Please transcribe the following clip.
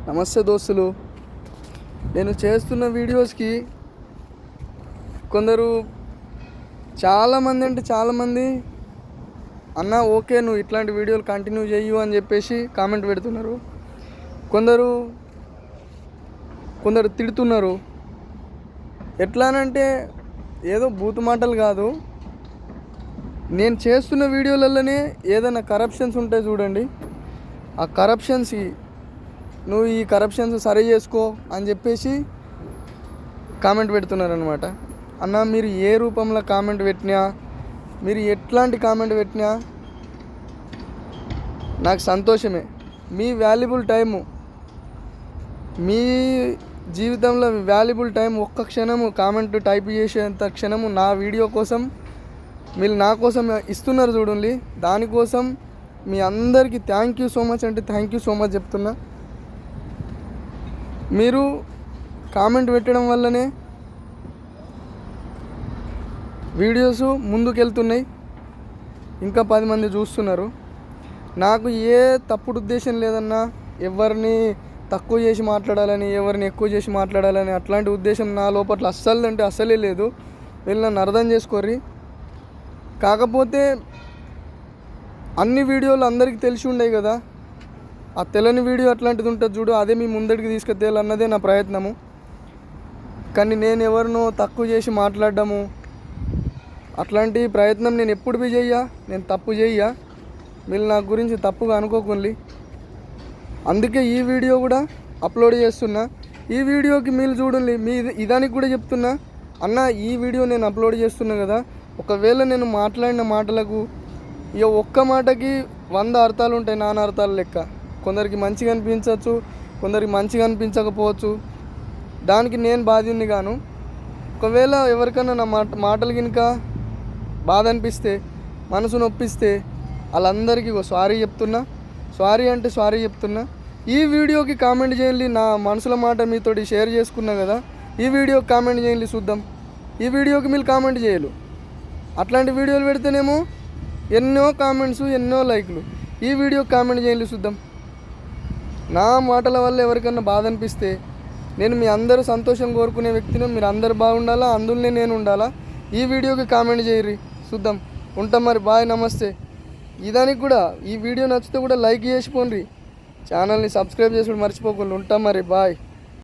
నమస్తే దోస్తులు. నేను చేస్తున్న వీడియోస్కి కొందరు చాలామంది అన్న ఓకే నువ్వు ఇట్లాంటి వీడియోలు కంటిన్యూ చెయ్యు అని చెప్పేసి కామెంట్ పెడుతున్నారు. కొందరు తిడుతున్నారు. ఎట్లానంటే ఏదో బూతు మాటలు కాదు, నేను చేస్తున్న వీడియోలలోనే ఏదైనా కరప్షన్స్ ఉంటాయి చూడండి, ఆ కరప్షన్స్ నువ్వు ఈ కరప్షన్స్ సరి చేసుకో అని చెప్పేసి కామెంట్ పెడుతున్నారనమాట. అన్న మీరు ఏ రూపంలో కామెంట్ పెట్టినా, మీరు ఎట్లాంటి కామెంట్ పెట్టినా నాకు సంతోషమే. మీ వాల్యుబుల్ టైము, మీ జీవితంలో వాల్యుబుల్ టైం ఒక్క క్షణము కామెంట్ టైప్ చేసేంత క్షణము నా వీడియో కోసం మీరు నా కోసం ఇస్తున్నారు చూడండి. దానికోసం మీ అందరికీ థ్యాంక్ యూ సో మచ్ అంటే థ్యాంక్ యూ సో మచ్ చెప్తున్నా. మీరు కామెంట్ పెట్టడం వల్లనే వీడియోస్ ముందుకెళ్తున్నాయి, ఇంకా 10 మంది చూస్తున్నారు. నాకు ఏ తప్పుడు ఉద్దేశం లేదన్నా, ఎవరిని తక్కువ చేసి మాట్లాడాలని, ఎవరిని ఎక్కువ చేసి మాట్లాడాలని అట్లాంటి ఉద్దేశం నా లోపల అస్సలే లేదు. వీళ్ళు నన్ను అర్థం చేసుకోర్రి. కాకపోతే అన్ని వీడియోలు అందరికీ తెలిసి ఉండేవి కదా, ఆ తెలని వీడియో అట్లాంటిది ఉంటుంది చూడు, అదే మీ ముందడికి తీసుకెళ్ళాలన్నదే నా ప్రయత్నము. కానీ నేను ఎవరినో తక్కువ చేసి మాట్లాడడము అట్లాంటి ప్రయత్నం నేను ఎప్పుడు నేను తప్పు చెయ్యా. మీరు నా గురించి తప్పుగా అనుకోకుండి. అందుకే ఈ వీడియో కూడా అప్లోడ్ చేస్తున్నా. ఈ వీడియోకి మీరు చూడండి, ఇదానికి కూడా చెప్తున్నా అన్న, ఈ వీడియో నేను అప్లోడ్ చేస్తున్నా కదా, ఒకవేళ నేను మాట్లాడిన మాటలకు ఇక ఒక్క మాటకి 100 అర్థాలు ఉంటాయి, నానా అర్థాలు లెక్క. కొందరికి మంచిగా అనిపించవచ్చు, కొందరికి మంచిగా అనిపించకపోవచ్చు. దానికి నేను బాధ్యుని గాను. ఒకవేళ ఎవరికైనా నా మాటలు కనుక బాధ అనిపిస్తే, మనసు నొప్పిస్తే వాళ్ళందరికీ సారీ చెప్తున్నా. సారీ చెప్తున్నా. ఈ వీడియోకి కామెంట్ చేయండి. నా మనసుల మాట మీతోటి షేర్ చేసుకున్నా కదా, ఈ వీడియోకి కామెంట్ చేయండి చూద్దాం. ఈ వీడియోకి మీరు కామెంట్ చేయలు. అట్లాంటి వీడియోలు పెడితేనేమో ఎన్నో కామెంట్స్, ఎన్నో లైక్లు. ఈ వీడియోకి కామెంట్ చేయండి చూద్దాం. నా మాటల వల్ల ఎవరికన్నా బాధ అనిపిస్తే, నేను మీ అందరూ సంతోషం కోరుకునే వ్యక్తిని, మీరు అందరు బాగుండాలా, అందులోనే నేను ఉండాలా. ఈ వీడియోకి కామెంట్ చేయరి చూద్దాం. ఉంటాం మరి, బాయ్, నమస్తే. ఇదానికి కూడా ఈ వీడియో నచ్చితే కూడా లైక్ చేసిపోండి, ఛానల్ని సబ్స్క్రైబ్ చేసుకుని మర్చిపోకుండా. ఉంటాం మరి, బాయ్.